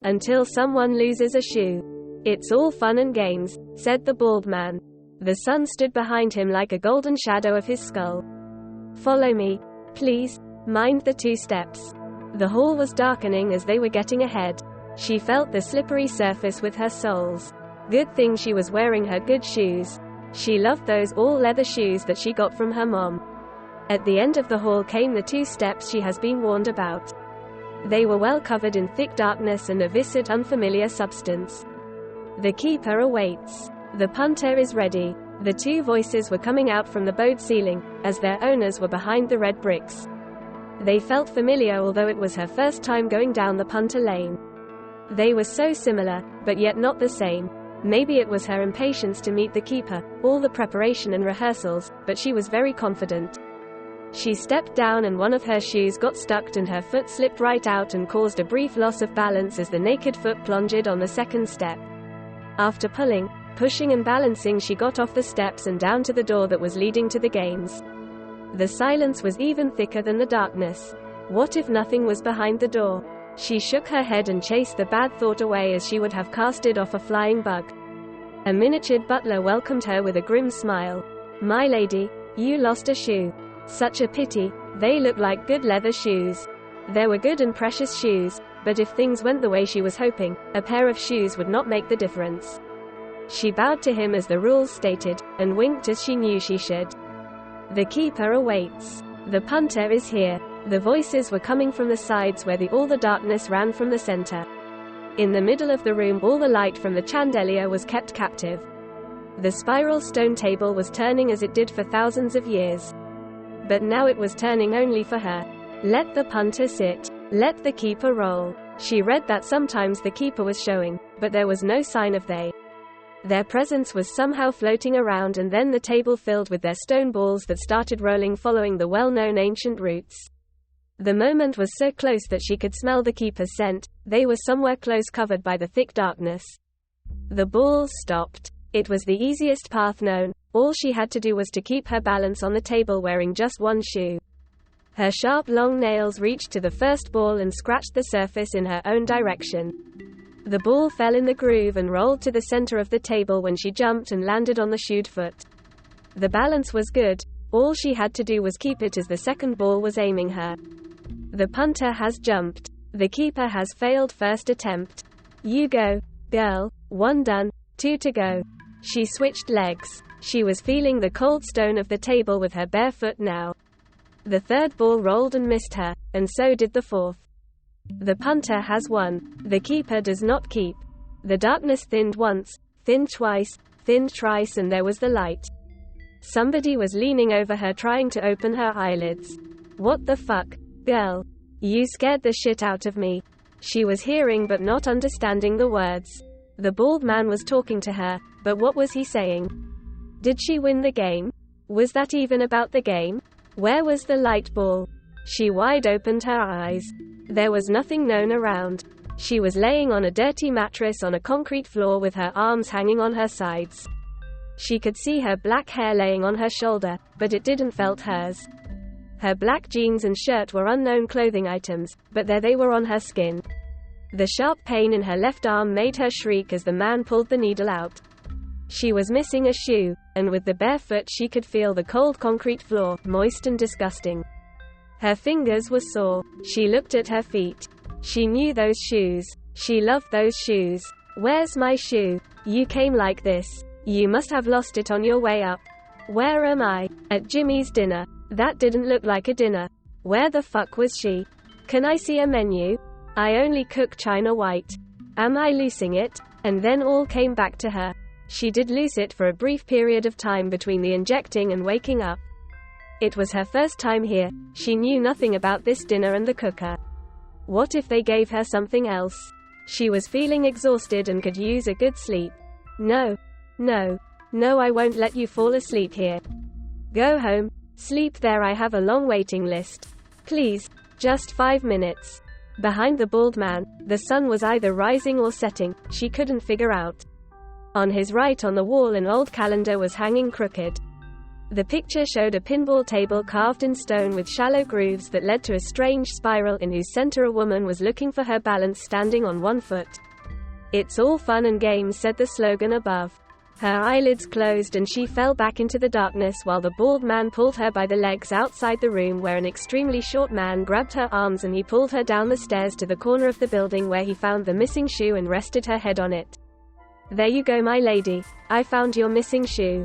Until someone loses a shoe. It's all fun and games, said the bald man. The sun stood behind him like a golden shadow of his skull. Follow me, please. Mind the 2 steps. The hall was darkening as they were getting ahead. She felt the slippery surface with her soles. Good thing she was wearing her good shoes. She loved those all-leather shoes that she got from her mom. At the end of the hall came the 2 steps she has been warned about. They were well covered in thick darkness and a viscid unfamiliar substance. The keeper awaits. The punter is ready. The 2 voices were coming out from the boat ceiling, as their owners were behind the red bricks. They felt familiar although it was her first time going down the punter lane. They were so similar, but yet not the same. Maybe it was her impatience to meet the keeper, all the preparation and rehearsals, but she was very confident. She stepped down and one of her shoes got stuck and her foot slipped right out and caused a brief loss of balance as the naked foot plunged on the 2nd step. After pulling, pushing and balancing, she got off the steps and down to the door that was leading to the games. The silence was even thicker than the darkness. What if nothing was behind the door? She shook her head and chased the bad thought away as she would have casted off a flying bug. A miniatured butler welcomed her with a grim smile. My lady, you lost a shoe. Such a pity, they look like good leather shoes. There were good and precious shoes, but if things went the way she was hoping, a pair of shoes would not make the difference. She bowed to him as the rules stated, and winked as she knew she should. The keeper awaits. The punter is here. The voices were coming from the sides where all the darkness ran from the center. In the middle of the room all the light from the chandelier was kept captive. The spiral stone table was turning as it did for thousands of years. But now it was turning only for her. Let the punter sit. Let the keeper roll. She read that sometimes the keeper was showing, but there was no sign of their presence was somehow floating around, and then the table filled with their stone balls that started rolling following the well-known ancient routes. The moment was so close that she could smell the keeper's scent. They were somewhere close, covered by the thick darkness. The balls stopped. It was the easiest path known. All she had to do was to keep her balance on the table wearing just one shoe. Her sharp long nails reached to the first ball and scratched the surface in her own direction. The ball fell in the groove and rolled to the center of the table when she jumped and landed on the shoed foot. The balance was good. All she had to do was keep it as the second ball was aiming her. The punter has jumped. The keeper has failed first attempt. You go, girl. 1 done, 2 to go. She switched legs. She was feeling the cold stone of the table with her bare foot now. The 3rd ball rolled and missed her, and so did the 4th. The punter has won. The keeper does not keep. The darkness thinned once, thinned twice, thinned thrice, and there was the light. Somebody was leaning over her trying to open her eyelids. What the fuck, girl? You scared the shit out of me. She was hearing but not understanding the words. The bald man was talking to her, but what was he saying? Did she win the game? Was that even about the game? Where was the light ball? She wide opened her eyes. There was nothing known around. She was laying on a dirty mattress on a concrete floor with her arms hanging on her sides. She could see her black hair laying on her shoulder, but it didn't felt hers. Her black jeans and shirt were unknown clothing items, but there they were on her skin. The sharp pain in her left arm made her shriek as the man pulled the needle out. She was missing a shoe, and with the bare foot she could feel the cold concrete floor, moist and disgusting. Her fingers were sore. She looked at her feet. She knew those shoes. She loved those shoes. Where's my shoe? You came like this. You must have lost it on your way up. Where am I? At Jimmy's dinner. That didn't look like a dinner. Where the fuck was she? Can I see a menu? I only cook China white. Am I losing it? And then all came back to her. She did lose it for a brief period of time between the injecting and waking up. It was her first time here. She knew nothing about this dinner and the cooker. What if they gave her something else? She was feeling exhausted and could use a good sleep. No. No. No, I won't let you fall asleep here. Go home. Sleep there. I have a long waiting list. Please. Just 5 minutes. Behind the bald man, the sun was either rising or setting. She couldn't figure out. On his right on the wall an old calendar was hanging crooked. The picture showed a pinball table carved in stone with shallow grooves that led to a strange spiral in whose center a woman was looking for her balance standing on one foot. "It's all fun and games," said the slogan above. Her eyelids closed and she fell back into the darkness while the bald man pulled her by the legs outside the room, where an extremely short man grabbed her arms and he pulled her down the stairs to the corner of the building where he found the missing shoe and rested her head on it. "There you go, my lady. I found your missing shoe."